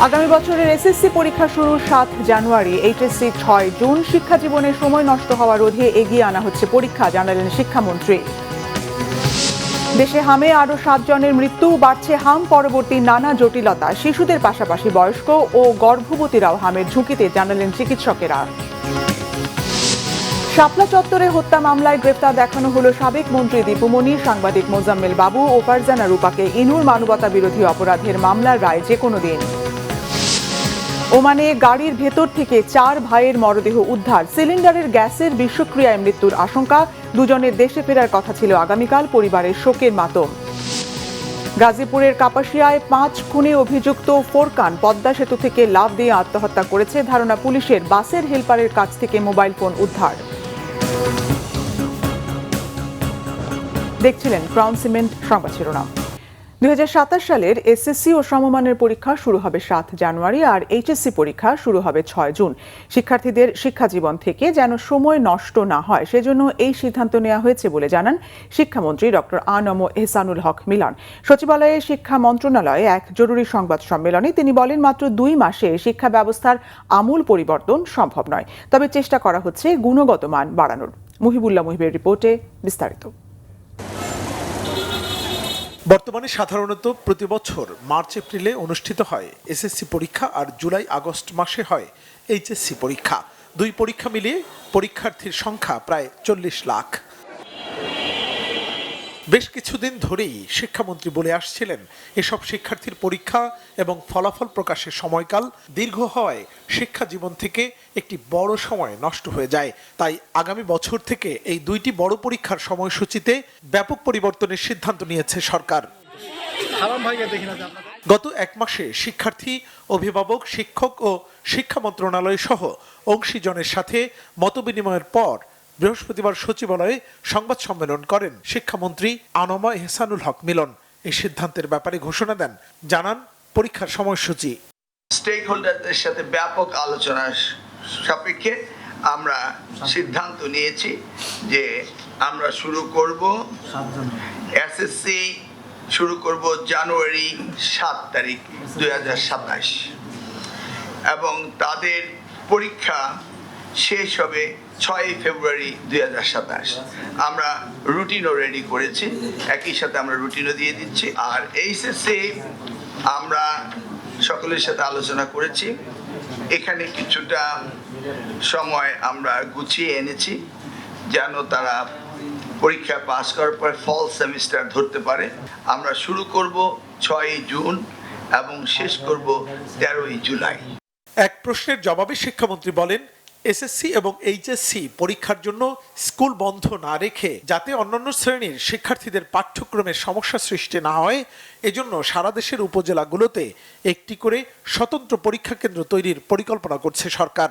আগামী বছরের এসএসসি পরীক্ষা শুরু ৭ জানুয়ারি, এইচএসসি ৬ জুন। শিক্ষা জীবনের সময় নষ্ট হওয়া রোধে এগিয়ে আনা হচ্ছে পরীক্ষা, জানালেন শিক্ষামন্ত্রী। দেশে হামে আরও ৭ জনের মৃত্যু, বাড়ছে হাম পরবর্তী নানা জটিলতা। শিশুদের পাশাপাশি বয়স্ক ও গর্ভবতীরাও হামের ঝুঁকিতে, জানালেন চিকিৎসকেরা। শাপলা চত্বরে হত্যা মামলায় গ্রেফতার দেখানো হলো সাবেক মন্ত্রী দীপু মনি, সাংবাদিক মোজাম্মেল বাবু ও ফারজানা রূপাকে। ইনুর মানবতা বিরোধী অপরাধের মামলার রায় যে কোনো দিন। ওমানে গাড়ির ভেতর থেকে ৪ ভাইয়ের মরদেহ উদ্ধার। সিলিন্ডারের গ্যাসের বিষক্রিয়ায় মৃত্যুর আশঙ্কা। দুজনের দেশে ফেরার কথা ছিল আগামীকাল, পরিবারের শোকের মাতম। গাজীপুরের কাপাসিয়ায় ৫ খুনে অভিযুক্ত ফোরকান পদ্মা সেতু থেকে লাফ দিয়ে আত্মহত্যা করেছে, ধারণা পুলিশের। বাসের হেলপারের কাছ থেকে মোবাইল ফোন উদ্ধার। দেখছিলেন ক্রাউন সিমেন্ট সংবাদ শিরোনাম। ২০২৭ সালের এসএসসি ও সমমানের পরীক্ষা শুরু হবে ৭ জানুয়ারি, আর এইচএসসি পরীক্ষা শুরু হবে ৬ জুন। শিক্ষার্থীদের শিক্ষাজীবন থেকে যেন সময় নষ্ট না হয়, সেজন্য এই সিদ্ধান্ত নেওয়া হয়েছে বলে জানান শিক্ষামন্ত্রী ডক্টর আ.ন.ম এহসানুল হক মিলন। সচিবালয়ে শিক্ষা মন্ত্রণালয়ে এক জরুরি সংবাদ সম্মেলনে তিনি বলেন, মাত্র ২ মাসে শিক্ষা ব্যবস্থার আমূল পরিবর্তন সম্ভব নয়, তবে চেষ্টা করা হচ্ছে গুণগত মান বাড়ানোর। মুহিবুল্লাহ মুহিবের রিপোর্টে বিস্তারিত। বর্তমানে সাধারণত প্রতি বছর মার্চ এপ্রিলে অনুষ্ঠিত হয় এসএসসি পরীক্ষা, আর জুলাই আগস্ট মাসে হয় এইচএসসি পরীক্ষা। দুই পরীক্ষা মিলিয়ে পরীক্ষার্থীর সংখ্যা প্রায় ৪০ লাখ। বেশ কিছুদিন ধরেই শিক্ষামন্ত্রী বলে আসছিলেন, এসব শিক্ষার্থীর পরীক্ষা এবং ফলাফল প্রকাশের সময়কাল দীর্ঘ হওয়ায় শিক্ষা জীবন থেকে একটি বড় সময় নষ্ট হয়ে যায়। তাই আগামী বছর থেকে এই দুইটি বড় পরীক্ষার সময়সূচিতে ব্যাপক পরিবর্তনের সিদ্ধান্ত নিয়েছে সরকার। গত ১ মাসে শিক্ষার্থী, অভিভাবক, শিক্ষক ও শিক্ষা মন্ত্রণালয় সহ অংশীজনের সাথে মতবিনিময়ের পর বৃহস্পতিবার সচিবালয়ে সংবাদ সম্মেলন করেন শিক্ষামন্ত্রী আ.ন.ম এহসানুল হক মিলন। এই সিদ্ধান্তের ব্যাপারে ঘোষণা দেন, জানান পরীক্ষার সময়সূচি। স্টেক হোল্ডারদের সাথে ব্যাপক আলোচনার সাপেক্ষে আমরা সিদ্ধান্ত নিয়েছি যে আমরা শুরু করব এসএসসি শুরু করব জানুয়ারি ৭ তারিখ ২০২৭, এবং তাদের পরীক্ষা শেষ হবে ৬ ফেব্রুয়ারি ২০২৭। আমরা রুটিনও রেডি করেছি, একই সাথে আমরা রুটিনও দিয়ে দিচ্ছি। আর এইচএসসি আমরা সকলের সাথে আলোচনা করেছি, এখানে কিছুটা সময় আমরা গুছিয়ে এনেছি যেন তারা পরীক্ষা পাস করার পর ফল সেমিস্টার ধরতে পারে। আমরা শুরু করব ৬ জুন এবং শেষ করব ১৩ জুলাই। এক প্রশ্নের জবাবে শিক্ষামন্ত্রী বলেন, এসএসসি এবং এইচএসসি পরীক্ষার জন্য স্কুল বন্ধ না রেখে যাতে অন্যান্য শ্রেণীর শিক্ষার্থীদের পাঠ্যক্রমের সমস্যা সৃষ্টি না হয়, এজন্য সারা দেশের উপজেলাগুলোতে একটি করে স্বতন্ত্র পরীক্ষা কেন্দ্র তৈরির পরিকল্পনা করছে সরকার।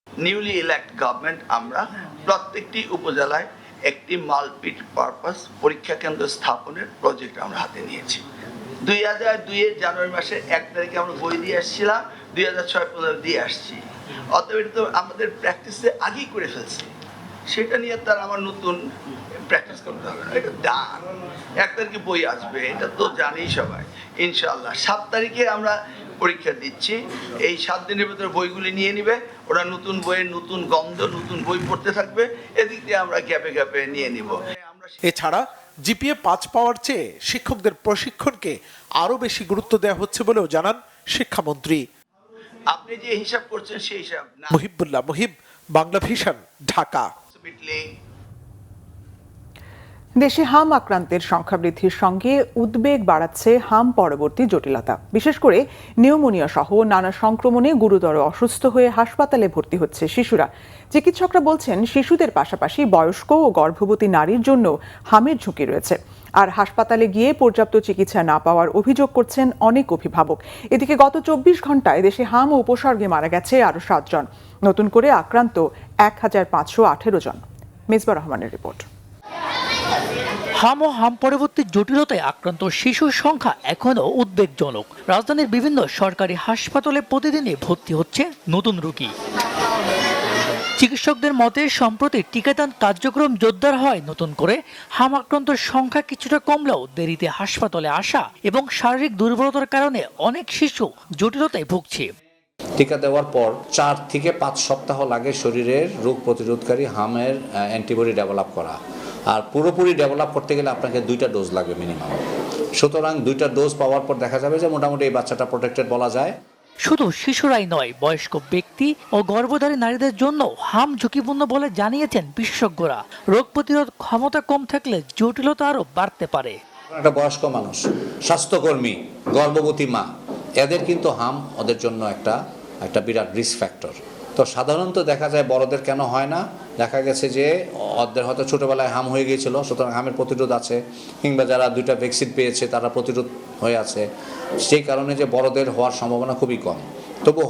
নিউলি ইলেক্ট গভর্নমেন্ট আমরা প্রত্যেকটি উপজেলায় একটি মাল্টিপারপাস পরীক্ষা কেন্দ্র স্থাপনের প্রজেক্ট আমরা হাতে নিয়েছি। ২০০২ জানুয়ারি মাসের ১ তারিখে আমরা বই দিয়ে আসছিলাম, ২০০৬ পর্যন্ত দিয়ে আসছি। অতএব এটা তো আমাদের প্র্যাকটিসে আগেই করে ফেলছি, সেটা নিয়ে তার আমার নতুন প্র্যাকটিস করতে হবে না। এটা ডান, ১ তারিখে বই আসবে, এটা তো জানি সবাই। ইনশাআল্লাহ ৭ তারিখে আমরা পরীক্ষা দিচ্ছি। এই ৭ দিনের ভিতরে বইগুলি নিয়ে নিবে, ওরা নতুন বইয়ের নতুন গন্ধ, নতুন বই পড়তে থাকবে। এদিক দিয়ে আমরা গ্যাপে গ্যাপে নিয়ে নিব। এছাড়া জিপিএ ৫ পাওয়ার চেয়ে শিক্ষকদের প্রশিক্ষণকে আরো বেশি গুরুত্ব দেওয়া হচ্ছে বলেও জানান শিক্ষামন্ত্রী। আপনি যে হিসাব করছেন সেই হিসাব না। মুহিবুল্লাহ মুহিব, বাংলা ভিশন, ঢাকা। দেশে হাম আক্রান্তের সংখ্যা বৃদ্ধির সঙ্গে উদ্বেগ বাড়াচ্ছে হাম পরবর্তী জটিলতা। বিশেষ করে নিউমোনিয়া সহ নানা সংক্রমণে গুরুতর অসুস্থ হয়ে হাসপাতালে ভর্তি হচ্ছে শিশুরা। চিকিৎসকরা বলছেন, শিশুদের পাশাপাশি বয়স্ক ও গর্ভবতী নারীর জন্য হামের ঝুঁকি রয়েছে। আর হাসপাতালে গিয়ে পর্যাপ্ত চিকিৎসা না পাওয়ার অভিযোগ করছেন অনেক অভিভাবক। এদিকে গত ২৪ ঘন্টায় দেশে হাম ও উপসর্গে মারা গেছে আরও ৭ জন। নতুন করে আক্রান্ত ১,৫১৮ জন। মেজবা রহমানের রিপোর্ট। হাম ও হাম পরবর্তী জটিলতায় আক্রান্ত শিশুর সংখ্যা এখনও উদ্বেগজনক। রাজধানীর বিভিন্ন সরকারি হাসপাতালে প্রতিদিনই ভর্তি হচ্ছে নতুন রোগী। চিকিৎসকদের মতে সম্প্রতি টিকাদান কার্যক্রম জোরদার হয় নতুন করে হাম আক্রান্তের সংখ্যা কিছুটা কমলেও দেরিতে হাসপাতালে আসা এবং শারীরিক দুর্বলতার কারণে অনেক শিশু জটিলতায় ভুগছে। টিকা দেওয়ার পর 4 থেকে 5 সপ্তাহ লাগে শরীরের রোগ প্রতিরোধকারী হামের অ্যান্টিবডি ডেভেলপ করা, আর পুরোপুরি ডেভেলপ করতে গেলে আপনাকে 2টা ডোজ লাগবে মিনিমাম। সুতরাং 2টা ডোজ পাওয়ার পর দেখা যাবে যে মোটামুটি এই বাচ্চাটা প্রোটেক্টেড বলা যায়। শুধু শিশুরাই নয়, বয়স্ক ব্যক্তি ও গর্ভধারী নারীদের জন্য হাম ঝুঁকিপূর্ণ বলে জানিয়েছেন বিশেষজ্ঞরা। রোগ প্রতিরোধ ক্ষমতা কম থাকলে জটিলতা আরও বাড়তে পারে। একটা বয়স্ক মানুষ, স্বাস্থ্যকর্মী, গর্ভবতী মা, এদের কিন্তু হাম ওদের জন্য একটা বিরাট রিস্ক ফ্যাক্টর। তো সাধারণত দেখা যায় বড়দের কেন হয় না, দেখা গেছে যে ওদের হয়তো ছোটোবেলায় হাম হয়ে গিয়েছিল, সুতরাং হামের প্রতিরোধ আছে, কিংবা যারা 2টা ভ্যাকসিন পেয়েছে তারা প্রতিরোধ হয়ে আছে, সেই কারণে যে বড়দের হওয়ার সম্ভাবনা খুবই কম। তবু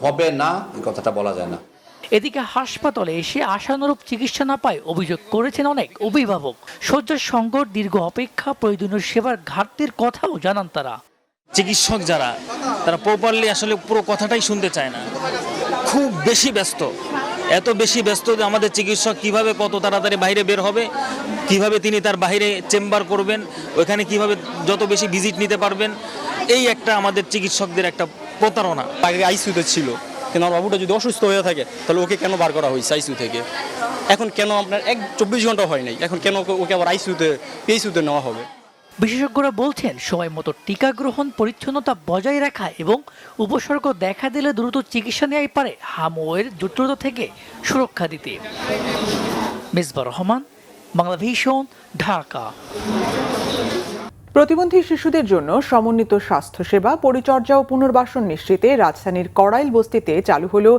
হবে না এই কথাটা বলা যায় না। এদিকে হাসপাতালে এসে আশানুরূপ চিকিৎসা না পায় অভিযোগ করেছেন অনেক অভিভাবক। শয্যার সংকট, দীর্ঘ অপেক্ষা, প্রয়োজনীয় সেবার ঘাটতির কথাও জানান তারা। চিকিৎসক যারা তারা প্রপারলি আসলে পুরো কথাটাই শুনতে চায় না, খুব বেশি ব্যস্ত, এত বেশি ব্যস্ত যে আমাদের চিকিৎসক কিভাবে কত তাড়াতাড়ি বাইরে বের হবে, কিভাবে তিনি তার বাইরে চেম্বার করবেন, ওইখানে কিভাবে যত বেশি ভিজিট নিতে পারবেন, এই একটা আমাদের চিকিৎসকদের একটা প্রতারণা। আগে আইসিইউতে ছিল, কিন্তু আমার বাবুটা যদি অসুস্থ হয়ে থাকে তাহলে ওকে কেন বার করা হয়েছে আইসিইউ থেকে? এখন কেন আপনার 24 ঘন্টা হয় নাই, এখন কেন ওকে আবার পিএইচইউতে নেওয়া হবে? বিশেষজ্ঞরা বলছেন সময় মতো টিকা গ্রহণ, পরিচ্ছন্নতা বজায় রাখা এবং উপসর্গ দেখা দিলে দ্রুত চিকিৎসা নেওয়াই পারে হামওয়ের জটিলতা থেকে সুরক্ষা দিতে। মিসবাহ রহমান, বাংলাভিশন, ঢাকা। প্রতিবন্ধী শিশুদের জন্য সমন্বিত স্বাস্থ্যসেবা, পরিচর্যা ও পুনর্বাসন নিশ্চিতে রাজধানীর কড়াইল বস্তিতে চালু হলো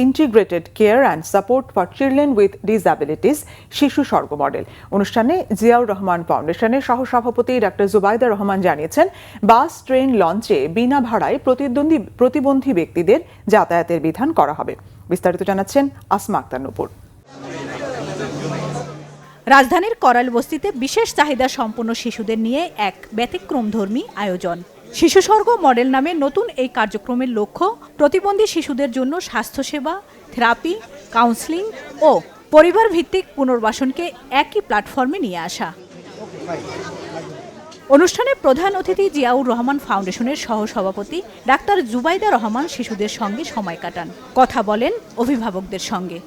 integrated care and support for children with disabilities শিশু স্বর্গ মডেল। অনুষ্ঠানে জিয়াউর রহমান ফাউন্ডেশনের সহসভাপতি ডাক্তার জুবাইদা রহমান জানিয়েছেন, বাস, ট্রেন, লঞ্চে বিনা ভাড়ায় প্রতিবন্ধী ব্যক্তিদের যাতায়াতের বিধান করা হবে। বিস্তারিত জানাচ্ছেন আসমা আক্তার নূপুর। রাজধানীর করাইল বস্তিতে বিশেষ চাহিদা সম্পন্ন শিশুদের নিয়ে এক ব্যতিক্রমধর্মী আয়োজন। শিশু স্বর্গ মডেল নামে নতুন এই কার্যক্রমের লক্ষ্য প্রতিবন্ধী শিশুদের জন্য স্বাস্থ্যসেবা, থেরাপি, কাউন্সেলিং ও পরিবার ভিত্তিক পুনর্বাসনকে একই প্ল্যাটফর্মে নিয়ে আসা। অনুষ্ঠানে প্রধান অতিথি জিয়াউর রহমান ফাউন্ডেশনের সহসভাপতি ডাক্তার জুবাইদা রহমান শিশুদের সঙ্গে সময় কাটান, কথা বলেন অভিভাবকদের সঙ্গে।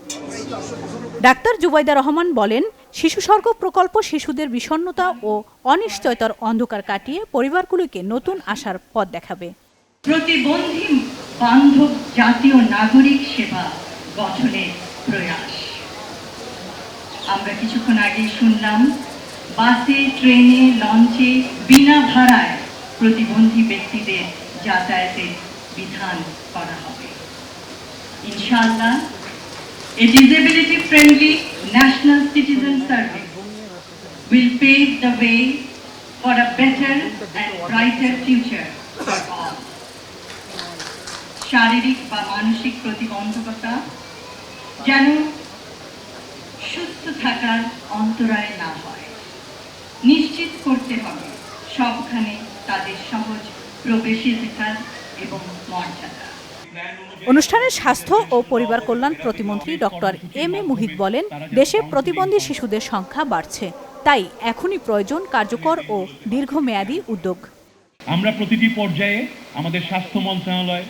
ডাক্তার জুবাইদা রহমান বলেন, শিশু স্বর্গ প্রকল্প শিশুদের বিষণ্ণতা ও অনিশ্চয়তার অন্ধকার কাটিয়ে পরিবারগুলোকে নতুন আশার পথ দেখাবে। প্রতিবন্ধী বান্ধব জাতীয় নাগরিক সেবা গঠনের প্রয়াস। আমরা কিছুক্ষণ আগে শুনলাম, বাসে, ট্রেনে, লঞ্চে বিনা ভাড়ায় প্রতিবন্ধী ব্যক্তিদের যাতায়াতের বিধান করা হবে। ইনশাআল্লাহ, a disability-friendly national citizen service will pave the way for a better and brighter future for all. শারীরিক বা মানসিক প্রতিবন্ধকতা যেন সুস্থ থাকার অন্তরায় না হয়, নিশ্চিত করতে হবে সবখানে তাদের সহজ প্রবেশাধিকার এবং মর্যাদা। অনুষ্ঠানে স্বাস্থ্য ও পরিবার কল্যাণ প্রতিমন্ত্রী ডক্টর এম এ মুহিত বলেন, দেশে প্রতিবন্ধী শিশুদের সংখ্যা বাড়ছে, তাই এখনই প্রয়োজন কার্যকর ও দীর্ঘমেয়াদী উদ্যোগ। আমরা প্রতিটি পর্যায়ে আমাদের স্বাস্থ্য মন্ত্রণালয়,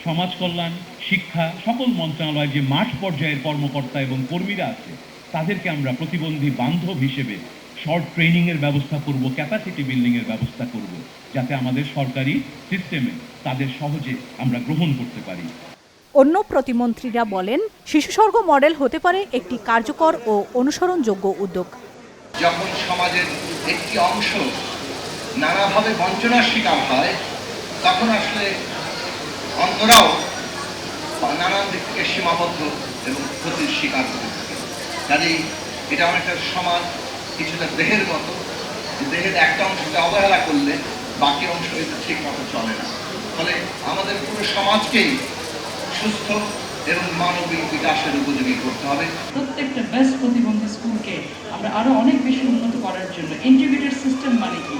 সমাজ কল্যাণ, শিক্ষা, সকল মন্ত্রণালয়ের যে মাঠ পর্যায়ের কর্মকর্তা এবং কর্মীরা আছে তাদেরকে আমরা প্রতিবন্ধী বান্ধব হিসেবে শর্ট ট্রেনিং এর ব্যবস্থা করব, ক্যাপাসিটি বিল্ডিং এর ব্যবস্থা করব, যাতে আমাদের সরকারি সিস্টেমে তাদের সহজে আমরা গ্রহণ করতে পারি। অন্য প্রতিমন্ত্রীরা বলেন, শিশু স্বর্গ মডেল হতে পারে একটি কার্যকর ও অনুসরণযোগ্য উদ্যোগ। যখন সমাজের একটি অংশ নানাভাবে বঞ্চনার শিকার হয়, তখন আসলে অন্যরাও নানান দিক থেকে সীমাবদ্ধ এবং ক্ষতির শিকার হতে থাকে। কাজেই এটা অনেকটা সমাজ কিছুটা দেহের মতো, দেহের একটা অংশকে অবহেলা করলে বাকি অংশ ঠিক মতো চলে না। ফলে আমাদের পুরো সমাজকেই সুস্থ এবং মানবিক বিকাশের উপযোগী করতে হবে। প্রত্যেকটা বেস্ট প্রতিবন্ধী স্কুলকে আমরা আরো অনেক বেশি উন্নত করার জন্য ইন্টিগ্রেটেড সিস্টেম মানে কি,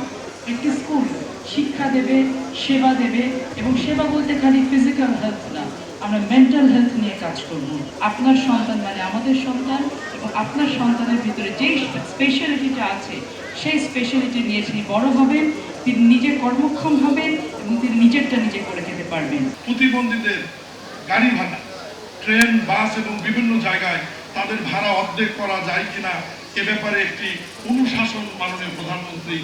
একটি স্কুল শিক্ষা দেবে, সেবা দেবে, এবং সেবা বলতে খালি ফিজিক্যাল হেলথ না, আমরা মেন্টাল হেলথ নিয়ে কাজ করব। আপনার সন্তান মানে আমাদের সন্তান, এবং আপনার সন্তানের ভিতরে যেই স্পেশালিটিটা আছে সেই স্পেশালিটি নিয়ে তিনি বড় হবেন, তিনি নিজে কর্মক্ষম হবেন এবং তিনি নিজেরটা নিজে করে খেতে পারবেন। প্রতিবন্ধীদের গাড়ি ভাড়া, ট্রেন, বাস এবং বিভিন্ন জায়গায় তাদের ভাড়া অর্ধেক করা যায় কিনা এ ব্যাপারে একটি অনুশাসন মাননীয় প্রধানমন্ত্রী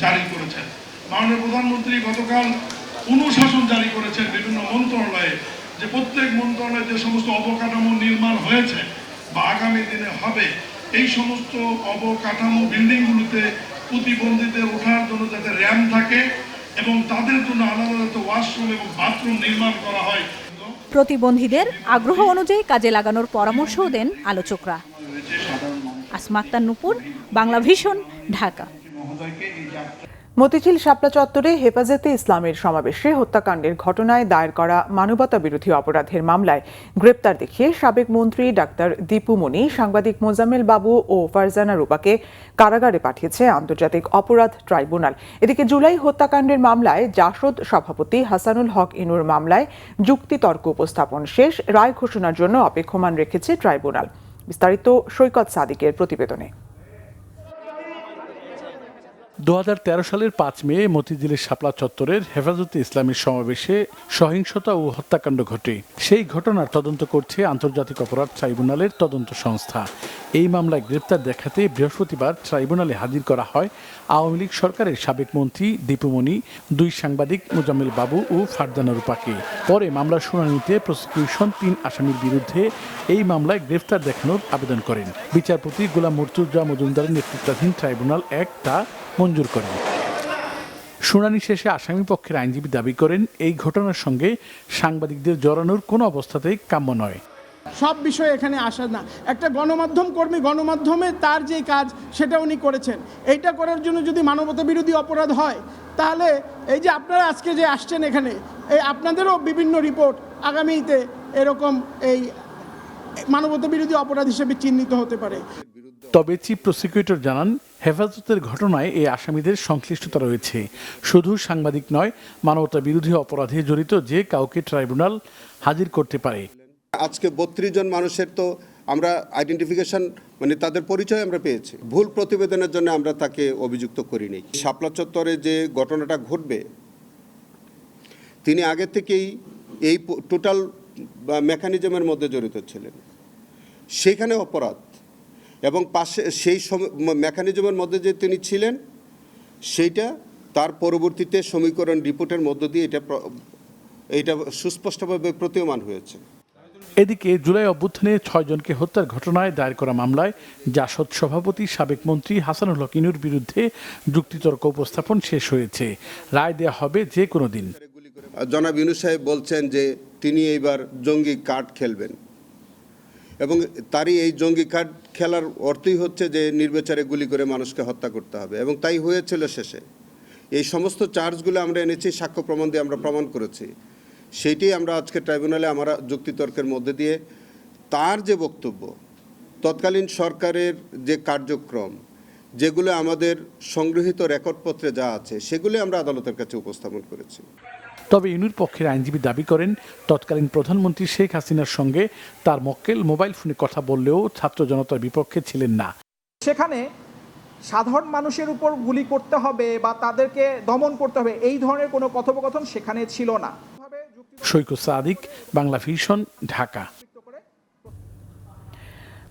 জারি করেছেন। মাননীয় প্রধানমন্ত্রী গতকাল অনুশাসন জারি করেছেন বিভিন্ন মন্ত্রণালয়ে, যে প্রত্যেক মন্ত্রণালয়ে যে সমস্ত অবকাঠামো নির্মাণ হয়েছে বা আগামী দিনে হবে, এই সমস্ত অবকাঠামো বিল্ডিংগুলোতে প্রতিবন্ধীদের ওঠার জন্য যাতে র্যাম্প থাকে এবং তাদের জন্য আলাদা আলাদা ওয়াশরুম এবং বাথরুম নির্মাণ করা হয়। প্রতিবন্ধীদের আগ্রহ অনুযায়ী কাজে লাগানোর পরামর্শও দেন আলোচকরা। আসমা আক্তার নূপুর, বাংলা ভিশন, ঢাকা। মতিঝিল শাপলা চত্বরে হেফাজতে ইসলামের সমাবেশে হত্যাকাণ্ডের ঘটনায় দায়ের করা মানবতা বিরোধী অপরাধের মামলায় গ্রেপ্তার দেখিয়ে সাবেক মন্ত্রী ডাক্তার দীপু মনি, সাংবাদিক মোজাম্মেল বাবু ও ফারজানা রূপাকে কারাগারে পাঠিয়েছে আন্তর্জাতিক অপরাধ ট্রাইব্যুনাল। এদিকে জুলাই হত্যাকাণ্ডের মামলায় জাসদ সভাপতি হাসানুল হক ইনুর মামলায় যুক্তিতর্ক উপস্থাপন শেষ, রায় ঘোষণার জন্য অপেক্ষমান রেখেছে ট্রাইব্যুনাল। বিস্তারিত সৈকত সাদিকের প্রতিবেদনে। 2013 সালের 5 মে মতিঝিলের শাপলা চত্বরের হেফাজতে ইসলামের সমাবেশে সহিংসতা ও হত্যাকাণ্ড ঘটে। সেই ঘটনার তদন্ত করছে আন্তর্জাতিক অপরাধ ট্রাইব্যুনালের তদন্ত সংস্থা। এই মামলায় গ্রেপ্তার দেখাতে বৃহস্পতিবার ট্রাইব্যুনালে হাজির করা হয় আওয়ামী লীগ সরকারের সাবেক মন্ত্রী দীপু মনি, 2 সাংবাদিক মোজাম্মেল বাবু ও ফারজানা রূপাকে। পরে মামলার শুনানিতে প্রসিকিউশন 3 আসামির বিরুদ্ধে এই মামলায় গ্রেফতার দেখানোর আবেদন করেন। বিচারপতি গোলাম মুর্তুজা মজুমদারের নেতৃত্বাধীন ট্রাইব্যুনাল তা মঞ্জুর করেন। শুনানি শেষে আসামি পক্ষের আইনজীবী দাবি করেন, এই ঘটনার সঙ্গে সাংবাদিকদের জড়ানোর কোনো অবস্থাতেই কাম্য নয়। সব বিষয় এখানে আসে না। একটা গণমাধ্যম কর্মী, গণমাধ্যমে তার যে কাজ সেটা উনি করেছেন। এইটা করার জন্য যদি মানবতা বিরোধী অপরাধ হয়, তাহলে এই যে আপনারা আজকে যে আসছেন এখানে, এই আপনাদেরও বিভিন্ন রিপোর্ট আগামীতে এরকম এই মানবতা বিরোধী অপরাধ হিসেবে চিহ্নিত হতে পারে। তবে চিফ প্রসিকিউটর জানান, হেফাজতের ঘটনায় এই আসামিদের সংশ্লিষ্টতা রয়েছে। শুধু সাংবাদিক নয়, মানবতা বিরোধী অপরাধে জড়িত যে কাউকে ট্রাইব্যুনাল হাজির করতে পারে। আজকে 32 জন মানুষের তো আমরা আইডেন্টিফিকেশন মানে তাদের পরিচয় আমরা পেয়েছি। ভুল প্রতিবেদনের জন্য আমরা তাকে অভিযুক্ত করিনি। শাপলা চত্বরে যে ঘটনাটা ঘটবে, তিনি আগে থেকেই এই টোটাল মেকানিজমের মধ্যে জড়িত ছিলেন। সেইখানে অপরাধ এবং পাশে সেই মেকানিজমের মধ্যে যে তিনি ছিলেন, সেইটা তার পরবর্তীতে সমীকরণ রিপোর্টের মধ্য দিয়ে এটা সুস্পষ্টভাবে প্রতীয়মান হয়েছে। এদিকে জুলাই অভ্যুত্থানে 6 জনকে হত্যার ঘটনায় দায়ের করা মামলায় জাসদ সভাপতি সাবেক মন্ত্রী হাসানুল হক ইনুর বিরুদ্ধে যুক্তিতর্ক উপস্থাপন শেষ হয়েছে। রায় দেওয়া হবে যে কোনো দিন। জনাব ইউনূস সাহেব বলছেন যে তিনি এইবার জঙ্গি কার্ড খেলবেন এবং তারই এই জঙ্গি কার্ড খেলার অর্থই হচ্ছে যে নির্বিচারে গুলি করে মানুষকে হত্যা করতে হবে, এবং তাই হয়েছিল শেষে। এই সমস্ত চার্জগুলো আমরা এনেছি, সাক্ষ্য প্রমাণ দিয়ে আমরা প্রমাণ করেছি। সেইটাই আমরা আজকে ট্রাইব্যুনালে আমরা যুক্তিতর্কের মধ্যে দিয়ে তার যে বক্তব্য, তৎকালীন সরকারের যে কার্যক্রম, যেগুলো আমাদের সংগৃহীত রেকর্ডপত্রে যা আছে, সেগুলো আমরা আদালতের কাছে উপস্থাপন করেছি। তবে ইনুর পক্ষের আইনজীবী দাবি করেন, তৎকালীন প্রধানমন্ত্রী শেখ হাসিনার সঙ্গে তার মক্কেল মোবাইল ফোনে কথা বললেও ছাত্র জনতার বিপক্ষে ছিলেন না। সেখানে সাধারণ মানুষের উপর গুলি করতে হবে বা তাদেরকে দমন করতে হবে, এই ধরনের কোনো কথোপকথন সেখানে ছিল না। সৈকত সাদিক, বাংলা ভিশন, ঢাকা।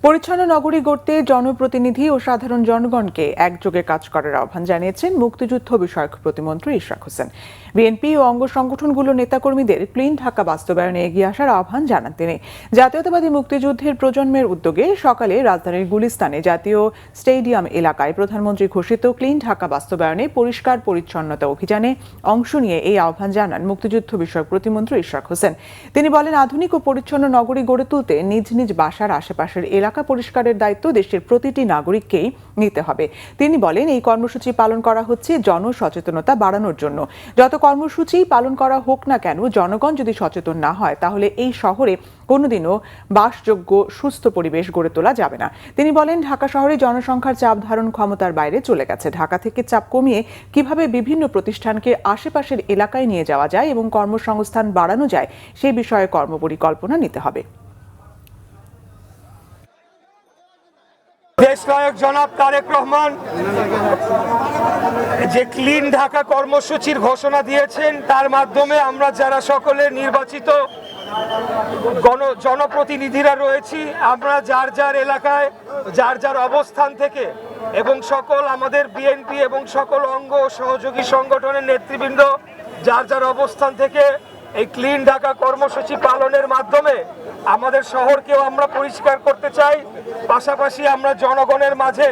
পরিচ্ছন্ন নগরী গড়তে জনপ্রতিনিধি ও সাধারণ জনগণকে একযোগে কাজ করার আহ্বান জানিয়েছেন মুক্তিযুদ্ধ বিষয়ক প্রতিমন্ত্রী ইশরাক হোসেন। বিএনপি ও অঙ্গ সংগঠনগুলোর নেতাকর্মীদের ক্লিন ঢাকা বাস্তবায়নে এগিয়ে আসার আহ্বান জানান তিনি। জাতীয়তাবাদী মুক্তিযুদ্ধের প্রজন্মের উদ্যোগে সকালে রাজধানীর গুলিস্তানে জাতীয় স্টেডিয়াম এলাকায় প্রধানমন্ত্রী ঘোষিত ক্লিন ঢাকা বাস্তবায়নে পরিষ্কার পরিচ্ছন্নতা অভিযানে অংশ নিয়ে এই আহ্বান জানান মুক্তিযুদ্ধ বিষয়ক প্রতিমন্ত্রী ইশরাক হোসেন। তিনি বলেন, আধুনিক ও পরিচ্ছন্ন নগরী গড়ে তুলতে নিজ নিজ বাসার আশেপাশের এলাকা পরিষ্কারের দায়িত্ব দেশের প্রতিটি নাগরিককেই নিতে হবে। তিনি বলেন, এই কর্মসূচি পালন করা হচ্ছে জনসচেতনতা বাড়ানোর জন্য। যত কর্মসূচি পালন করা হোক না কেন, জনগণ যদি সচেতন না হয় তাহলে এই শহরে কোনোদিনও বাসযোগ্য সুস্থ পরিবেশ গড়ে তোলা যাবে না। তিনি বলেন, ঢাকা শহরে জনসংখ্যার চাপ ধারণ ক্ষমতার বাইরে চলে গেছে। ঢাকা থেকে চাপ কমিয়ে কিভাবে বিভিন্ন প্রতিষ্ঠানকে আশেপাশের এলাকায় নিয়ে যাওয়া যায় এবং কর্মসংস্থান বাড়ানো যায় সেই বিষয়ে কর্মপরিকল্পনা নিতে হবে। দেশনায়ক জনাব তারেক রহমান যে ক্লিন ঢাকা কর্মসূচির ঘোষণা দিয়েছেন, তার মাধ্যমে আমরা যারা সকলে নির্বাচিত জনপ্রতিনিধিরা রয়েছি, আমরা যার যার এলাকায় যার যার অবস্থান থেকে এবং সকল আমাদের বিএনপি এবং সকল অঙ্গ ও সহযোগী সংগঠনের নেতৃবৃন্দ যার যার অবস্থান থেকে এই ক্লিন ঢাকা কর্মসূচি পালনের মাধ্যমে আমাদের শহরকেও আমরা পরিষ্কার করতে চাই। পাশাপাশি আমরা জনগণের মাঝে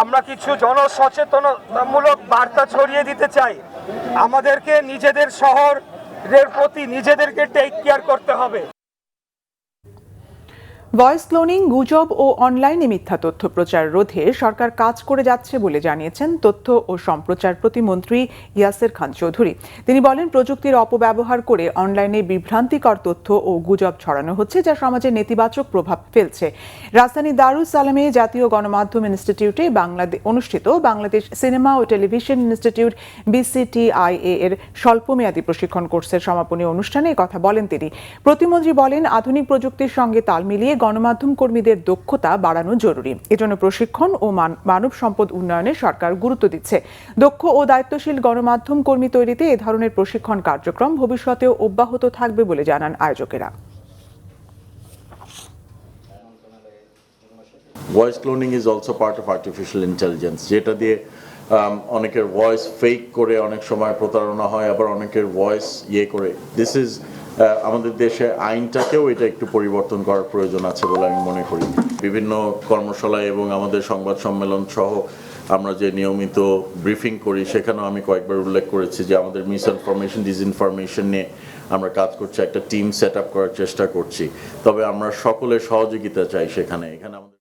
আমরা কিছু জনসচেতনতামূলক বার্তা ছড়িয়ে দিতে চাই। আমাদেরকে নিজেদের শহরের প্রতি নিজেদেরকে টেক কেয়ার করতে হবে। ভয়েস ক্লোনিং, গুজব ও অনলাইনে মিথ্যা তথ্য প্রচার রোধে সরকার কাজ করে যাচ্ছে বলে জানিয়েছেন তথ্য ও সম্প্রচার প্রতিমন্ত্রী ইয়াসের খান চৌধুরী। তিনি বলেন, প্রযুক্তির অপব্যবহার করে অনলাইনে বিভ্রান্তিকর তথ্য ও গুজব ছড়ানো হচ্ছে, যা সমাজে নেতিবাচক প্রভাব ফেলছে। রাজধানী দারুস সালামে জাতীয় গণমাধ্যম ইনস্টিটিউটে অনুষ্ঠিত বাংলাদেশ সিনেমা ও টেলিভিশন ইনস্টিটিউট BCTIA এর স্বল্পমেয়াদী প্রশিক্ষণ কোর্সের সমাপনী অনুষ্ঠানে কথা বলেন তিনি। প্রতিমন্ত্রী বলেন, আধুনিক প্রযুক্তির সঙ্গে তাল মিলিয়ে গণমাধ্যম কর্মীদের দক্ষতা বাড়ানো জরুরি। এজন্য প্রশিক্ষণ ও মানব সম্পদ উন্নয়নে সরকার গুরুত্ব দিচ্ছে। দক্ষ ও দায়িত্বশীল গণমাধ্যম কর্মী তৈরিতে এ ধরনের প্রশিক্ষণ কার্যক্রম ভবিষ্যতেও অব্যাহত থাকবে বলে জানান আয়োজকেরা। Voice cloning is also part of artificial intelligence, যেটা দিয়ে অনেকের ভয়েস ফেক করে অনেক সময় প্রতারণা হয়, আবার অনেকের ভয়েস করে। দিস ইজ আমাদের দেশে আইনটাকেও এটা একটু পরিবর্তন করার প্রয়োজন আছে বলে আমি মনে করি। বিভিন্ন কর্মশালায় এবং আমাদের সংবাদ সম্মেলন সহ আমরা যে নিয়মিত ব্রিফিং করি, সেখানেও আমি কয়েকবার উল্লেখ করেছি যে আমাদের মিসইনফরমেশন, ডিসইনফরমেশন নিয়ে আমরা কাজ করছি, একটা টিম সেট আপ করার চেষ্টা করছি। তবে আমরা সকলের সহযোগিতা চাই সেখানে। আমাদের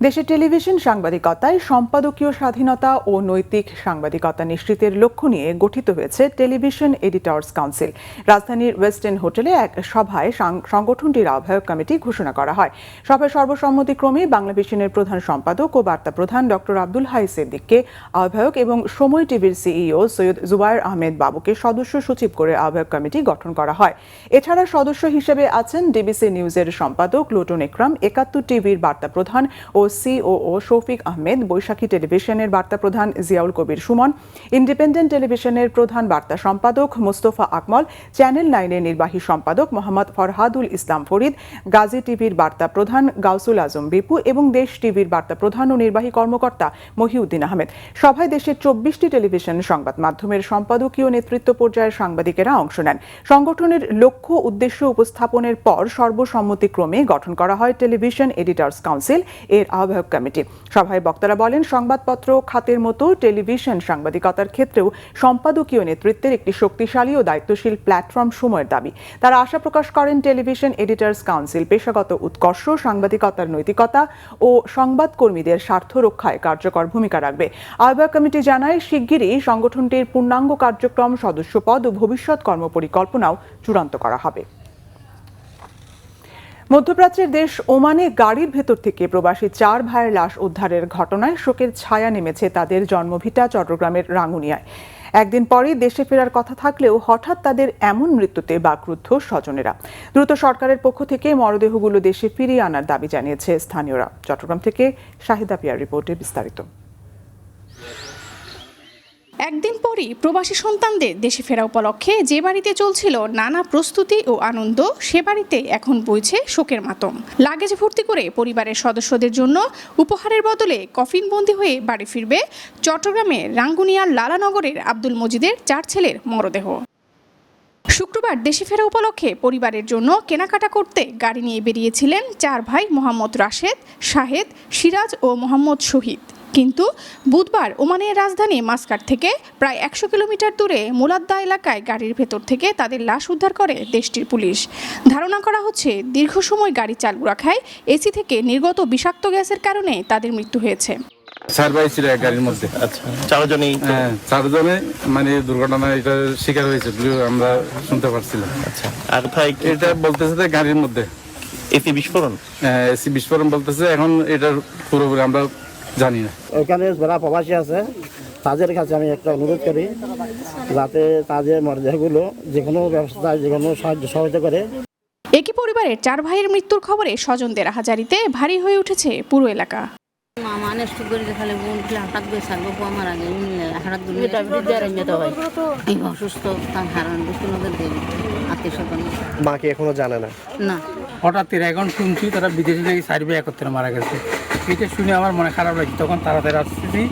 দেশে টেলিভিশন সাংবাদিকতায় সম্পাদকীয় স্বাধীনতা ও নৈতিক সাংবাদিকতা নিশ্চিতের লক্ষ্য নিয়ে গঠিত হয়েছে টেলিভিশন এডিটর্স কাউন্সিল। রাজধানীর ওয়েস্ট এন্ড হোটেলে এক সভায় সংগঠনটির আহ্বায়ক কমিটি ঘোষণা করা হয়। সভায় সর্বসম্মতিক্রমে বাংলাভিশনের প্রধান সম্পাদক ও বার্তা প্রধান ডক্টর আব্দুল হাই সিদ্দিককে আহ্বায়ক এবং সময় টিভির সিইও সৈয়দ জুবায়ের আহমেদ বাবুকে সদস্য সচিব করে আহ্বায়ক কমিটি গঠন করা হয়। এছাড়া সদস্য হিসেবে আছেন ডিবিসি নিউজের সম্পাদক লুটন একরাম, ৭১ টিভির বার্তা প্রধান ও সিওও শফিক আহমেদ, বৈশাখী টেলিভিশনের বার্তা প্রধান জিয়াউল কবির সুমন, ইন্ডিপেন্ডেন্ট টেলিভিশনের প্রধান বার্তা সম্পাদক মোস্তফা আকমল, চ্যানেল 9-এর নির্বাহী সম্পাদক মোহাম্মদ ফরহাদুল ইসলাম ফরিদ, গাজী টিভির বার্তা প্রধান গাউসুল আজম বিপু এবং দেশ টিভির বার্তা প্রধান ও নির্বাহী কর্মকর্তা মহিউদ্দিন আহমেদ। সভায় দেশের 24টি টেলিভিশন সংবাদ মাধ্যমের সম্পাদকীয় নেতৃত্ব পর্যায়ের সাংবাদিকেরা অংশ নেন। সংগঠনের লক্ষ্য উদ্দেশ্য উপস্থাপনের পর সর্বসম্মতিক্রমে গঠন করা হয় টেলিভিশন এডিটর্স কাউন্সিল এর আহ্বায়ক কমিটি। সভায় বক্তারা বলেন, সংবাদপত্র খাতের মতো টেলিভিশন সাংবাদিকতার ক্ষেত্রেও সম্পাদকীয় নেতৃত্বের একটি শক্তিশালী ও দায়িত্বশীল প্ল্যাটফর্ম সময়ের দাবি। তারা আশা প্রকাশ করেন, টেলিভিশন এডিটর্স কাউন্সিল পেশাগত উৎকর্ষ, সাংবাদিকতার নৈতিকতা ও সংবাদকর্মীদের স্বার্থ রক্ষায় কার্যকর ভূমিকা রাখবে। আহ্বায়ক কমিটি জানায়, শিগগিরই সংগঠনটির পূর্ণাঙ্গ কার্যক্রম, সদস্যপদ ও ভবিষ্যৎ কর্মপরিকল্পনাও চূড়ান্ত করা হবে। মধ্যপ্রাচ্যের দেশ ওমানে গাড়ির ভেতর থেকে প্রবাসী 4 ভাইয়ের লাশ উদ্ধারের ঘটনায় শোকের ছায়া নেমেছে তাদের জন্মভিটা চট্টগ্রামের রাঙ্গুনিয়ায়। একদিন পরই দেশে ফেরার কথা থাকলেও হঠাৎ তাদের এমন মৃত্যুতে বাকরুদ্ধ স্বজনেরা। দ্রুত সরকারের পক্ষ থেকে মরদেহগুলো দেশে ফিরিয়ে আনার দাবি জানিয়েছে স্থানীয়রা। চট্টগ্রাম থেকে শাহিদা পিয়ার রিপোর্টে বিস্তারিত। একদিন পরই প্রবাসী সন্তানদের দেশে ফেরা উপলক্ষে যে বাড়িতে চলছিল নানা প্রস্তুতি ও আনন্দ, সে বাড়িতে এখন বইছে শোকের মাতম। লাগেজ ভর্তি করে পরিবারের সদস্যদের জন্য উপহারের বদলে কফিনবন্দি হয়ে বাড়ি ফিরবে চট্টগ্রামের রাঙ্গুনিয়ার লালানগরের আব্দুল মজিদের 4 ছেলের মরদেহ। শুক্রবার দেশে ফেরা উপলক্ষে পরিবারের জন্য কেনাকাটা করতে গাড়ি নিয়ে বেরিয়েছিলেন 4 ভাই মোহাম্মদ রাশেদ, শাহেদ, সিরাজ ও মোহাম্মদ শহীদ। কিন্তু বুধবার ওমানের রাজধানী মাস্কাট থেকে প্রায় 100 কিলোমিটার দূরে মুলাদ্দা এলাকায় গাড়ির ভেতর থেকে তাদের লাশ উদ্ধার করে দেশটির পুলিশ। ধারণা করা হচ্ছে, দীর্ঘ সময় গাড়ি চালু রাখায় এসি থেকে নির্গত বিষাক্ত গ্যাসের কারণে তাদের মৃত্যু হয়েছে। চার ভাই ছিল এক গাড়ির মধ্যে। আচ্ছা, চারজনই? হ্যাঁ, চারজনে মানে দুর্ঘটনা এটা শিকার হয়েছে বলে আমরা শুনতে পারছিলাম। আচ্ছা, আর ভাই এটা বলতেছে যে গাড়ির মধ্যে এসি বিস্ফোরণ? হ্যাঁ, এসি বিস্ফোরণ বলতেছে, এখন এটার পুরোপুরি আমরা জানি না। ওখানে যারা প্রবাসী আছে তাদের কাছে আমি একটা অনুরোধ করি যাতে তাদের মর্যাদাগুলো যে কোনো ব্যবস্থা যে কোনো সাহায্য সহযোগিতা করে। একই পরিবারের 4 ভাইয়ের মৃত্যুর খবরে স্বজনদের হাজারিতে ভারী হয়ে উঠেছে পুরো এলাকা। মাকে এখনো জানে না। হঠাৎ এখন শুনছি তারা বিদেশি থেকে 4 ভাই একত্রে মারা গেছে। এটা শুনে আমার মনে খারাপ লাগছে, তখন তাড়াতাড়ি আসতেছি,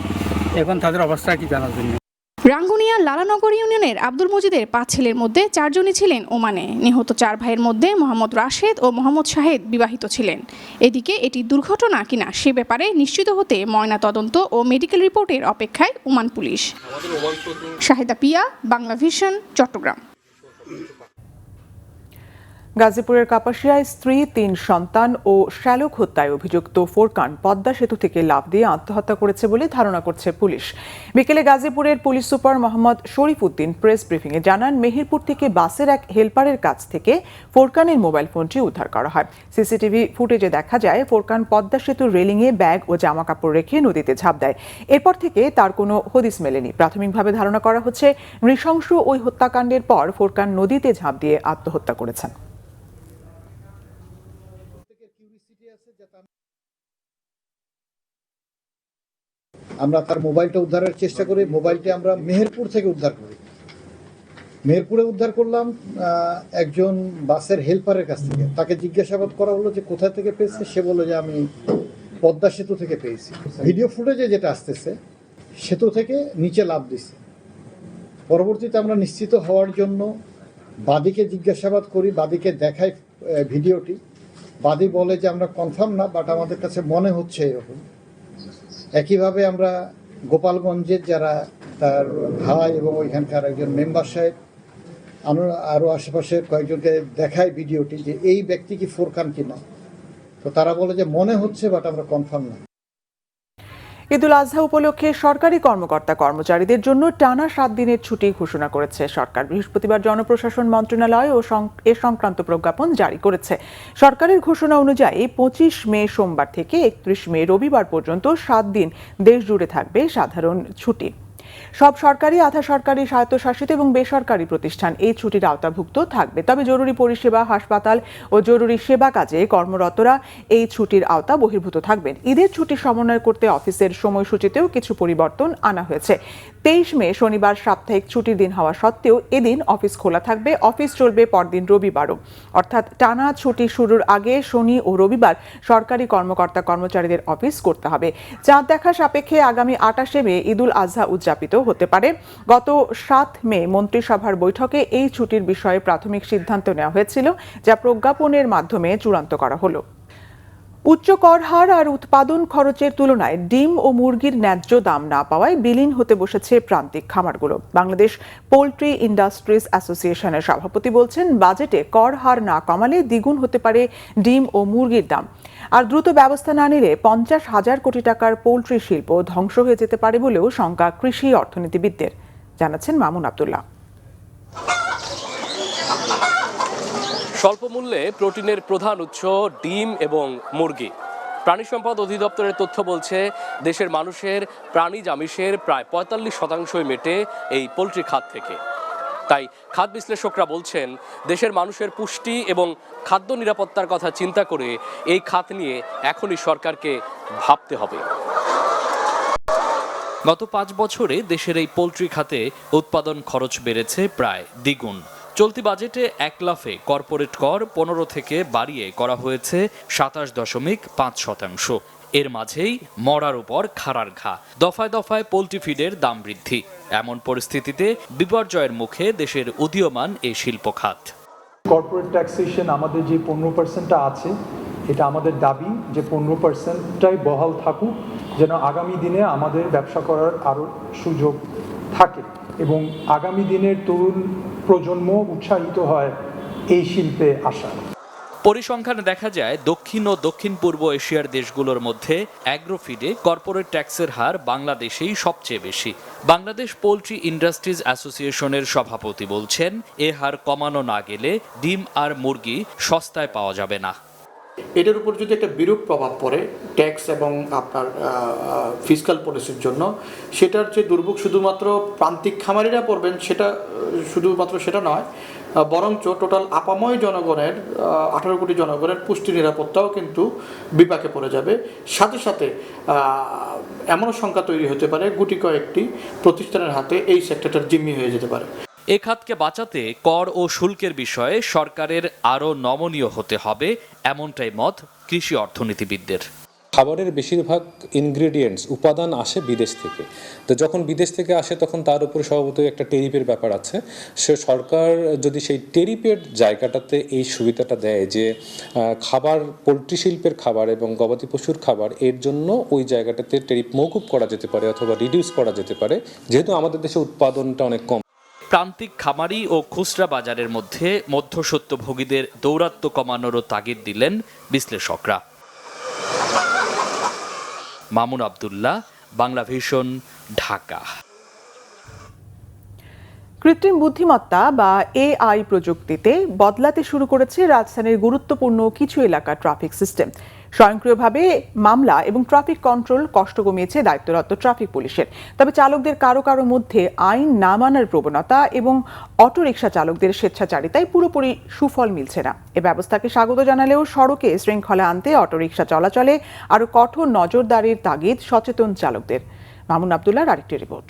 এখন তাদের অবস্থা কি জানার জন্য। রাঙ্গুনিয়া লালানগর ইউনিয়নের আব্দুল মজিদের 5 ছেলের মধ্যে 4 জনই ছিলেন ওমানে। নিহত 4 ভাইয়ের মধ্যে মোহাম্মদ রাশেদ ও মোহাম্মদ শাহেদ বিবাহিত ছিলেন। এদিকে এটি দুর্ঘটনা কিনা সে ব্যাপারে নিশ্চিত হতে ময়না তদন্ত ও মেডিকেল রিপোর্টের অপেক্ষায় ওমান পুলিশ। শাহিদা পিয়া, বাংলা ভিশন, চট্টগ্রাম। গাজীপুরের কাপাসিয়ায় স্ত্রী, 3 সন্তান ও শ্যালক হত্যায় অভিযুক্ত ফোরকান পদ্মা সেতু থেকে লাফ দিয়ে আত্মহত্যা করেছে বলে ধারণা করছে পুলিশ। বিকেলে গাজীপুরের পুলিশ সুপার মোহাম্মদ শরীফ উদ্দিন প্রেস ব্রিফিংয়ে জানান, মেহেরপুর থেকে বাসের এক হেলপারের কাছ থেকে ফোরকানের মোবাইল ফোনটি উদ্ধার করা হয়। সিসিটিভি ফুটেজে দেখা যায় ফোরকান পদ্মা সেতুর রেলিংয়ে ব্যাগ ও জামাকাপড় রেখে নদীতে ঝাঁপ দেয়। এরপর থেকে তার কোনো হদিস মেলেনি। প্রাথমিকভাবে ধারণা করা হচ্ছে নৃশংস ওই হত্যাকাণ্ডের পর ফোরকান নদীতে ঝাঁপ দিয়ে আত্মহত্যা করেছেন। আমরা তার মোবাইলটা উদ্ধারের চেষ্টা করি। মোবাইলটি আমরা মেহেরপুর থেকে উদ্ধার করি। মেহেরপুরে উদ্ধার করলাম একজন বাসের হেল্পারের কাছ থেকে। তাকে জিজ্ঞাসাবাদ করা হলো যে কোথা থেকে পেয়েছে। সে বলল যে আমি পদ্মা সেতু থেকে পেয়েছি। ভিডিও ফুটেজে যেটা আসতেছে, সেতু থেকে নিচে লাফ দিছে। পরবর্তীতে আমরা নিশ্চিত হওয়ার জন্য বাদীকে জিজ্ঞাসাবাদ করি, বাদীকে দেখাই ভিডিওটি। বাদী বলে যে আমরা কনফার্ম না, বাট আমাদের কাছে মনে হচ্ছে এরকম। একইভাবে আমরা গোপালগঞ্জের যারা তার ভাই এবং ওইখানকার একজন মেম্বার সাহেব আরও আশেপাশের কয়েকজনকে দেখায় ভিডিওটি যে এই ব্যক্তি কি ফোরকান কিনা। তো তারা বলে যে মনে হচ্ছে, বাট আমরা কনফার্ম না। ঈদুল আজহা উপলক্ষে সরকারি কর্মকর্তা কর্মচারীদের জন্য টানা 7 দিনের ছুটি ঘোষণা করেছে সরকার। বৃহস্পতিবার জনপ্রশাসন মন্ত্রণালয় এ সংক্রান্ত প্রজ্ঞাপন জারি করেছে। সরকারের ঘোষণা অনুযায়ী 25 মে সোমবার থেকে 31 মে রবিবার পর্যন্ত 7 দিন দেশ জুড়ে থাকবে সাধারণ ছুটি। সব সরকারি, আধা সরকারি, স্বায়ত্তশাসিত এবং বেসরকারি প্রতিষ্ঠান এই ছুটির আওতাভুক্ত থাকবে। তবে জরুরি পরিষেবা, হাসপাতাল ও জরুরি সেবা কাজে কর্মরতরা এই ছুটির আওতা বহির্ভূত থাকবেন। ঈদের ছুটি সমন্বয় করতে অফিসের সময়সূচিতেও কিছু পরিবর্তন আনা হয়েছে। 23 মে শনিবার সাপ্তাহিক ছুটির দিন হওয়া সত্ত্বেও এদিন অফিস খোলা থাকবে। অফিস চলবে পরদিন রবিবারও। অর্থাৎ টানা ছুটি শুরুর আগে শনি ও রবিবার সরকারি কর্মকর্তা কর্মচারীদের অফিস করতে হবে। চাঁদ দেখা সাপেক্ষে আগামী 28 মে ঈদুল আজহা উদযাপিত হতে পারে। গত 7 মে মন্ত্রিসভার বৈঠকে এই ছুটির বিষয়ে প্রাথমিক সিদ্ধান্ত নেওয়া হয়েছিল, যা প্রজ্ঞাপনের মাধ্যমে চূড়ান্ত করা হলো। উচ্চ কর হার আর উৎপাদন খরচের তুলনায় ডিম ও মুরগির ন্যায্য দাম না পাওয়ায় বিলীন হতে বসেছে প্রান্তিক খামারগুলো। বাংলাদেশ পোল্ট্রি ইন্ডাস্ট্রিজ অ্যাসোসিয়েশনের সভাপতি বলছেন, বাজেটে কর হার না কমালে দ্বিগুণ হতে পারে ডিম ও মুরগির দাম। আর দ্রুত ব্যবস্থা না নিলে 50,000 কোটি টাকার পোল্ট্রি শিল্প ধ্বংস হয়ে যেতে পারে বলেও শঙ্কা কৃষি অর্থনীতিবিদদের। জানাচ্ছেন মামুন আব্দুল্লাহ। স্বল্প মূল্যে প্রোটিনের প্রধান উৎস ডিম এবং মুরগি। প্রাণী সম্পদ অধিদপ্তরের তথ্য বলছে, দেশের মানুষের প্রাণীজ আমিষের প্রায় 45% মেটে এই পোলট্রি খাত থেকে। তাই খাদ্য বিশ্লেষকরা বলছেন, দেশের মানুষের পুষ্টি এবং খাদ্য নিরাপত্তার কথা চিন্তা করে এই খাত নিয়ে এখনই সরকারকে ভাবতে হবে। গত 5 বছরে দেশের এই পোলট্রি খাতে উৎপাদন খরচ বেড়েছে প্রায় দ্বিগুণ। চলতি বাজেটে এক লাফে কর্পোরেট কর 15 থেকে বাড়িয়ে করা হয়েছে 27.5%। এর মাঝেই মরার উপর খাড়ার ঘা, দফায় দফায় পোল্ট্রি ফিডের দাম বৃদ্ধি। এমন পরিস্থিতিতে বিপর্যয়ের মুখে দেশের উদীয়মান এই শিল্প খাত। কর্পোরেট ট্যাক্সেশন আমাদের যে 15%টা আছে, এটা আমাদের দাবি যে 15%টাই বহাল থাকুক, যেন আগামী দিনে আমাদের ব্যবসা করার আরও সুযোগ থাকে এবং আগামী দিনের তরুণ প্রজন্ম উৎসাহিত হয় এই শিল্পে আসা। পরিসংখ্যানে দেখা যায় দক্ষিণ ও দক্ষিণ পূর্ব এশিয়ার দেশগুলোর মধ্যে অ্যাগ্রোফিডে কর্পোরেট ট্যাক্সের হার বাংলাদেশেই সবচেয়ে বেশি। বাংলাদেশ পোল্ট্রি ইন্ডাস্ট্রিজ অ্যাসোসিয়েশনের সভাপতি বলছেন, এ হার কমানো না গেলে ডিম আর মুরগি সস্তায় পাওয়া যাবে না। এটার উপর যদি একটা বিরূপ প্রভাব পড়ে ট্যাক্স এবং আপনার ফিসকাল পলিসির জন্য, সেটার যে দুর্ভোগ শুধুমাত্র প্রান্তিক খামারিরা পড়বেন শুধুমাত্র সেটা নয়, বরঞ্চ টোটাল আপাময় জনগণের 18 কোটি জনগণের পুষ্টি নিরাপত্তাও কিন্তু বিপাকে পড়ে যাবে। সাথে সাথে এমনও সংখ্যা তৈরি হতে পারে গুটি কয়েকটি প্রতিষ্ঠানের হাতে এই সেক্টরটার জিম্মি হয়ে যেতে পারে। এ খাতকে বাঁচাতে কর ও শুল্কের বিষয়ে সরকারের আরও নমনীয় হতে হবে, এমনটাই মত কৃষি অর্থনীতিবিদদের। খাবারের বেশিরভাগ ইনগ্রেডিয়েন্টস উপাদান আসে বিদেশ থেকে, তো যখন বিদেশ থেকে আসে তখন তার উপরে স্বভাবতই একটা টেরিফের ব্যাপার আছে। সে সরকার যদি সেই টেরিফের জায়গাটাতে এই সুবিধাটা দেয় যে খাবার, পোলট্রি শিল্পের খাবার এবং গবাদি পশুর খাবার, এর জন্য ওই জায়গাটাতে টেরিফ মওকুফ করা যেতে পারে অথবা রিডিউস করা যেতে পারে, যেহেতু আমাদের দেশে উৎপাদনটা অনেক কম। প্রান্তিক খামারি ও খুচরা বাজারের মধ্যে মধ্যস্বত্বভোগীদের দৌরাত্ম্য কমানোরও তাগিদ দিলেন বিশ্লেষকরা। মামুন আব্দুল্লাহ, বাংলা ভিশন, ঢাকা। কৃত্রিম বুদ্ধিমত্তা বা এআই প্রযুক্তিতে বদলাতে শুরু করেছে রাজধানীর গুরুত্বপূর্ণ কিছু এলাকার ট্রাফিক সিস্টেম। স্বয়ংক্রিয়ভাবে মামলা এবং ট্রাফিক কন্ট্রোল কষ্ট কমিয়েছে দায়িত্বরত ট্রাফিক পুলিশের। তবে চালকদের কারো কারো মধ্যে আইন না মানার প্রবণতা এবং অটোরিকশা চালকদের স্বেচ্ছাচারিতায় পুরোপুরি সুফল মিলছে না। এ ব্যবস্থাকে স্বাগত জানালেও সড়কে শৃঙ্খলা আনতে অটোরিকশা চলাচলে আরও কঠোর নজরদারির তাগিদ সচেতন চালকদের। মামুন আব্দুল্লাহর আরেকটি রিপোর্ট।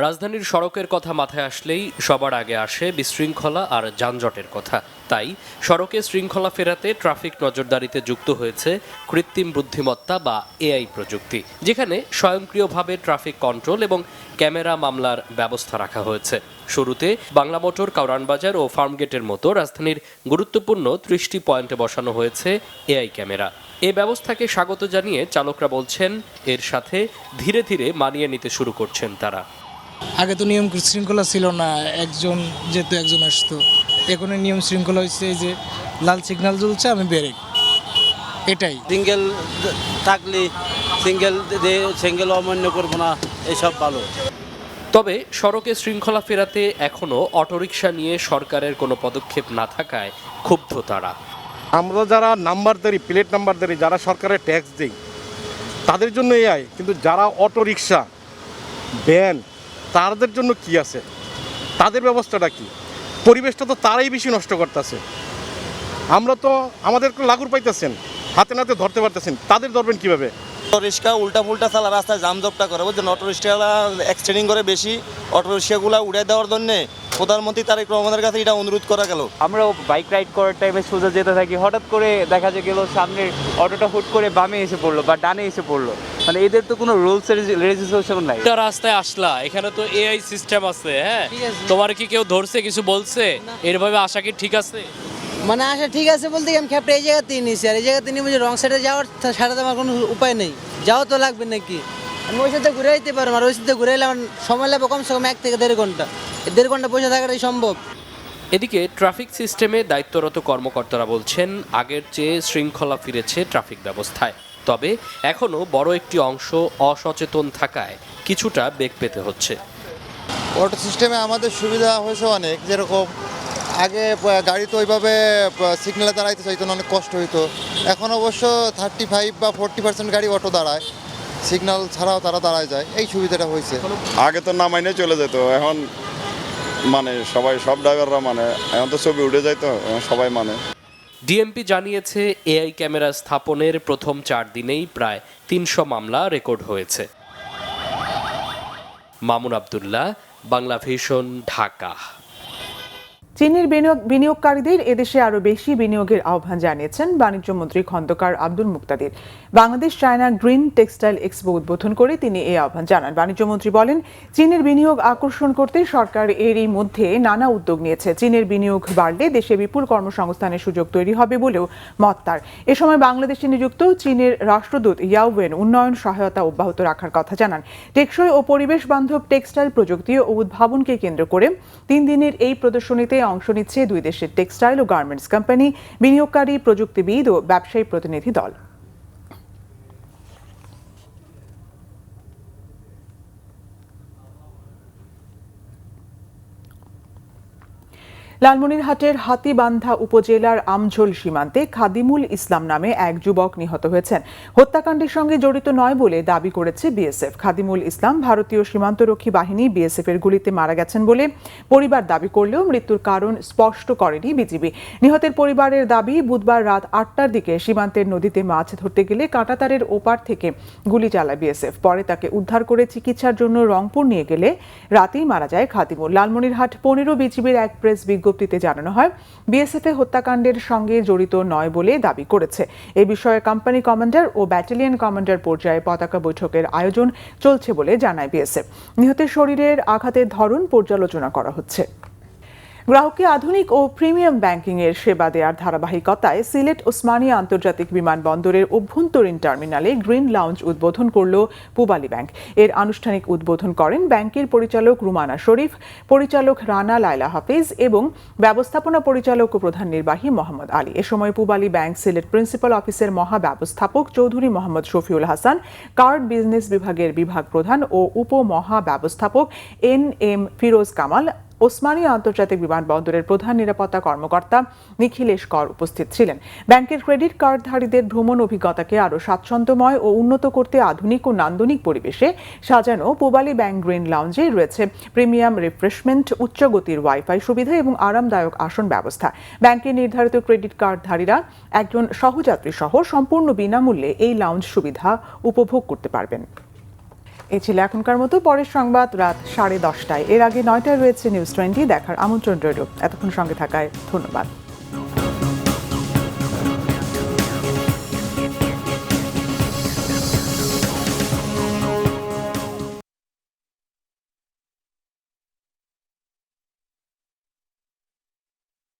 রাজধানীর সড়কের কথা মাথায় আসলেই সবার আগে আসে বিশৃঙ্খলা আর যানজটের কথা। তাই সড়কে শৃঙ্খলা ফেরাতে ট্রাফিক নজরদারিতে যুক্ত হয়েছে কৃত্রিম বুদ্ধিমত্তা বা এআই প্রযুক্তি, যেখানে স্বয়ংক্রিয়ভাবে ট্রাফিক কন্ট্রোল এবং ক্যামেরা মামলার ব্যবস্থা রাখা হয়েছে। শুরুতে বাংলা মোটর, কাউরানবাজার ও ফার্মগেটের মতো রাজধানীর গুরুত্বপূর্ণ 30টি পয়েন্টে বসানো হয়েছে এআই ক্যামেরা। এ ব্যবস্থাকে স্বাগত জানিয়ে চালকরা বলছেন, এর সাথে ধীরে ধীরে মানিয়ে নিতে শুরু করছেন তারা। আগে তো নিয়ম শৃঙ্খলা ছিল না, একজন যেহেতু একজন আসতো। এখন নিয়ম শৃঙ্খলা হচ্ছে যে লাল সিগন্যাল জ্বলছে, আমি ব্রেক, এটাই। সিঙ্গেল থাকলে সিঙ্গেল অমান্য করবো না, এসব ভালো। তবে সড়কে শৃঙ্খলা ফেরাতে এখনও অটোরিকশা নিয়ে সরকারের কোনো পদক্ষেপ না থাকায় ক্ষুব্ধ তারা। আমরা যারা নাম্বারদারি, প্লেট নাম্বারদারি, যারা সরকারের ট্যাক্স দিই তাদের জন্য এআই, কিন্তু যারা অটোরিকশা, ভ্যান, তাদের জন্য কি আছে? তাদের ব্যবস্থাটা কি? পরিবেশটা তো তারাই বেশি নষ্ট করতেছে। আমরা তো আমাদেরকে লাগুর পাইতেছেন, হাতে নাতে ধরতে পারতেছেন, তাদের ধরবেন কিভাবে? অটোরিক্সা উল্টা ফুল্টা চালা, রাস্তায় জামজটটা করে, বুঝছেন? অটোরিক্সাগুলা এক্সটেন্ডিং করে বেশি, অটোরিক্সাগুলা উড়ে দেওয়ার জন্যে প্রধানমন্ত্রী তারেক রহমানের কাছে এটা অনুরোধ করা গেল। আমরা বাইক রাইড করার টাইমে সোজা যেতে থাকি, হঠাৎ করে দেখা যায় গেল সামনের অটোটা হুট করে বামে এসে পড়লো বা ডানে এসে পড়লো। মানে এদের তো কোনো রুলস রেজিস্ট্রেশন নাই। এটা রাস্তায় আসলা, এখানে তো এআই সিস্টেম আছে, হ্যাঁ, তোমার কি কেউ ধরছে, কিছু বলছে? এরভাবে আসা কি ঠিক আছে? মানে আসা ঠিক আছে বলতে আমি খ্যাপটা এই জায়গাতেই নিয়েছি, আর এই জায়গাতে নিয়ে রং সাইডে যাওয়ার সারাতে আমার কোনো উপায় নেই। যাওয়া তো লাগবে নাকি, আমি ওই সাথে ঘুরে যেতে পারবো, আর ওই সাথে ঘুরে এলে আমার সময় লাগবে কমসে কম 1 থেকে 1.5 ঘন্টা। 1.5 ঘন্টা বসে থাকাটাই সম্ভব। এদিকে ট্রাফিক সিস্টেমে দায়িত্বরত কর্মকর্তারা বলছেন, আগের চেয়ে শৃঙ্খলা ফিরেছে ট্রাফিক ব্যবস্থায়। তবে এখনও বড় একটি অংশ অসচেতন থাকায় কিছুটা বেগ পেতে হচ্ছে। অটো সিস্টেমে আমাদের সুবিধা হয়েছে অনেক, যেরকম আগে গাড়ি তো ওইভাবে সিগন্যালে দাঁড়াইতে চাইতো না, অনেক কষ্ট হইতো। এখন অবশ্য 35 বা 40% গাড়ি অটো দাঁড়ায়, সিগন্যাল ছাড়াও তারা দাঁড়ায় যায়, এই সুবিধাটা হয়েছে। আগে তো না মাইনে চলে যেত, এখন মানে সব ড্রাইভাররা মানে, এখন তো ছবি উঠে যায়, তো সবাই মানে। ডিএমপি জানিয়েছে, এআই ক্যামেরা স্থাপনের প্রথম 4 দিনেই প্রায় 300 মামলা রেকর্ড হয়েছে। মামুন আব্দুল্লাহ, বাংলা ভিশন, ঢাকা। চীনের বিনিয়োগকারীদের এদেশে আরও বেশি বিনিয়োগের আহ্বান জানিয়েছেন বাণিজ্যমন্ত্রী Khandaker Abdul Muktadir. Bangladesh China green textile expo উদ্বোধন করে তিনি এই আহ্বান জানান। বাণিজ্যমন্ত্রী বলেন, চীনের বিনিয়োগ আকর্ষণ করতে সরকার এরই মধ্যে নানা উদ্যোগ নিয়েছে। চীনের বিনিয়োগ বাড়লে দেশে বিপুল কর্মসংস্থানের সুযোগ তৈরি হবে বলেও মত তার। এ সময় বাংলাদেশে নিযুক্ত চীনের রাষ্ট্রদূত ইয়াওয়েন উন্নয়ন সহায়তা অব্যাহত রাখার কথা জানান। টেকসই ও পরিবেশ বান্ধব টেক্সটাইল প্রযুক্তি ও উদ্ভাবনকে কেন্দ্র করে 3 দিনের এই প্রদর্শনীতে অংশ নিচ্ছে দুই দেশের টেক্সটাইল ও গার্মেন্টস কোম্পানি, বিনিয়োগকারী, প্রযুক্তিবিদ ও ব্যবসায়ী প্রতিনিধি দল। লালমনিরহাটের হাতীবান্ধা উপজেলার আমঝোল সীমান্তে খাদিমুল ইসলাম নামে এক যুবক নিহত হয়েছেন। হত্যাকাণ্ডের সঙ্গে জড়িত নয় বলে দাবি করেছে বিএসএফ। খাদিমুল ইসলাম ভারতীয় সীমান্তরক্ষী বাহিনী বিএসএফ এর গুলিতে মারা গেছেন বলে পরিবার দাবি করলেও মৃত্যুর কারণ স্পষ্ট করেনি বিজিবি। নিহতের পরিবারের দাবি, বুধবার রাত ৮টার দিকে সীমান্তের নদীতে মাছ ধরতে গেলে কাঁটাতারের ওপার থেকে গুলি চালায় বিএসএফ। পরে তাকে উদ্ধার করে চিকিৎসার জন্য রংপুর নিয়ে গেলে রাতেই মারা যায় খাদিমুল। লালমনিরহাট ১৫ বিজিবির এক প্রেস বিজ্ঞপ্তিতে জানানো হয়, বিএসএফ হত্যাকাণ্ডের সঙ্গে জড়িত নয় বলে দাবি করেছে। এ বিষয়ে কোম্পানি কমান্ডার ও ব্যাটালিয়ন কমান্ডার পর্যায়ে পতাকা বৈঠকের আয়োজন চলছে বলে জানায় বিএসএফ। নিহতের শরীরের আঘাতের ধরন পর্যালোচনা করা হচ্ছে। গ্রাহককে আধুনিক ও প্রিমিয়াম ব্যাংকিং এর সেবা দেওয়ার ধারাবাহিকতায় সিলেট ওসমানিয়া আন্তর্জাতিক বিমানবন্দরের অভ্যন্তরীণ টার্মিনালে গ্রিন লাউঞ্জ উদ্বোধন করল পূবালী ব্যাংক। এর আনুষ্ঠানিক উদ্বোধন করেন ব্যাংকের পরিচালক রুমানা শরীফ, পরিচালক রানা লায়লা হাফিজ এবং ব্যবস্থাপনা পরিচালক ও প্রধান নির্বাহী মোহাম্মদ আলী। এ সময় পূবালী ব্যাংক সিলেট প্রিন্সিপাল অফিসের মহাব্যবস্থাপক চৌধুরী মোহাম্মদ শফিউল হাসান, কার্ড বিজনেস বিভাগের বিভাগ প্রধান ও উপমহাব্যবস্থাপক NM ফিরোজ কামাল, ওসমানিয়া আন্তর্জাতিক বিমানবন্দরের প্রধান নিরাপত্তা কর্মকর্তা নিখিলেশ কর উপস্থিত ছিলেন। ব্যাংকের ক্রেডিট কার্ডধারীদের ভ্রমণ অভিজ্ঞতাকে আরও স্বাচ্ছন্দ্যময় ও উন্নত করতে আধুনিক ও নান্দনিক পরিবেশে সাজানো পূবালী ব্যাংক গ্রিন লাউঞ্জে রয়েছে প্রিমিয়াম রিফ্রেশমেন্ট, উচ্চ গতির ওয়াইফাই সুবিধা এবং আরামদায়ক আসন ব্যবস্থা। ব্যাংকের নির্ধারিত ক্রেডিট কার্ডধারীরা একজন সহযাত্রী সহ সম্পূর্ণ বিনামূল্যে এই লাউঞ্জ সুবিধা উপভোগ করতে পারবেন। এই ছিল এখনকার মতো। পরের সংবাদ রাত 10:30। এর আগে 9টায় রয়েছে নিউজ 20। দেখার আমন্ত্রণ রইল। এতক্ষণ সঙ্গে থাকায় ধন্যবাদ।